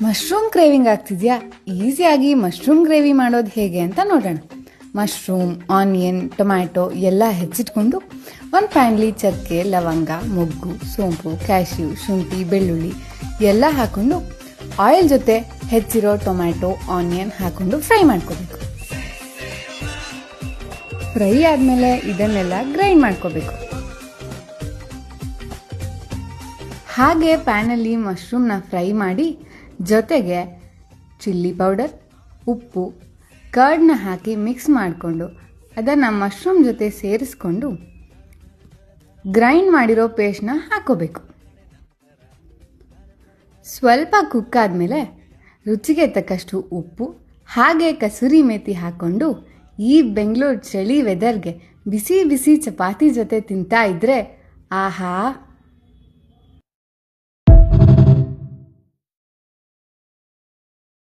Mushroom craving ಆಗ್ತಿದೆಯಾ? ಈಸಿಯಾಗಿ mushroom gravy ಮಾಡೋದು ಹೇಗೆ ಅಂತ ನೋಡೋಣ. ಮಶ್ರೂಮ್, ಆನಿಯನ್, ಟೊಮ್ಯಾಟೊ ಎಲ್ಲ ಹೆಚ್ಚಿಟ್ಕೊಂಡು ಒಂದು ಪ್ಯಾನ್ಲಿ ಚಕ್ಕೆ, ಲವಂಗ, ಮೊಗ್ಗು, ಸೋಂಪು, ಕ್ಯಾಶ್ಯೂ, ಶುಂಠಿ, ಬೆಳ್ಳುಳ್ಳಿ ಎಲ್ಲ ಹಾಕ್ಕೊಂಡು ಆಯಿಲ್ ಜೊತೆ ಹೆಚ್ಚಿರೋ ಟೊಮ್ಯಾಟೊ, ಆನಿಯನ್ ಹಾಕ್ಕೊಂಡು ಫ್ರೈ ಮಾಡ್ಕೋಬೇಕು. ಫ್ರೈ ಆದಮೇಲೆ ಇದನ್ನೆಲ್ಲ ಗ್ರೈಂಡ್ ಮಾಡ್ಕೋಬೇಕು. ಹಾಗೆ ಪ್ಯಾನಲ್ಲಿ ಮಶ್ರೂಮ್ನ ಫ್ರೈ ಮಾಡಿ ಜೊತೆಗೆ ಚಿಲ್ಲಿ ಪೌಡರ್, ಉಪ್ಪು, ಕರ್ಡ್ನ ಹಾಕಿ ಮಿಕ್ಸ್ ಮಾಡಿಕೊಂಡು ಅದನ್ನು ಮಶ್ರೂಮ್ ಜೊತೆ ಸೇರಿಸ್ಕೊಂಡು ಗ್ರೈಂಡ್ ಮಾಡಿರೋ ಪೇಸ್ಟ್ನ ಹಾಕೋಬೇಕು. ಸ್ವಲ್ಪ ಕುಕ್ ಆದಮೇಲೆ ರುಚಿಗೆ ತಕ್ಕಷ್ಟು ಉಪ್ಪು ಹಾಗೆ ಕಸೂರಿ ಮೇಥಿ ಹಾಕ್ಕೊಂಡು ಈ ಬೆಂಗಳೂರು ಚಳಿ ವೆದರ್ಗೆ ಬಿಸಿ ಬಿಸಿ ಚಪಾತಿ ಜೊತೆ ತಿಂತಾ ಇದ್ರೆ ಆಹಾ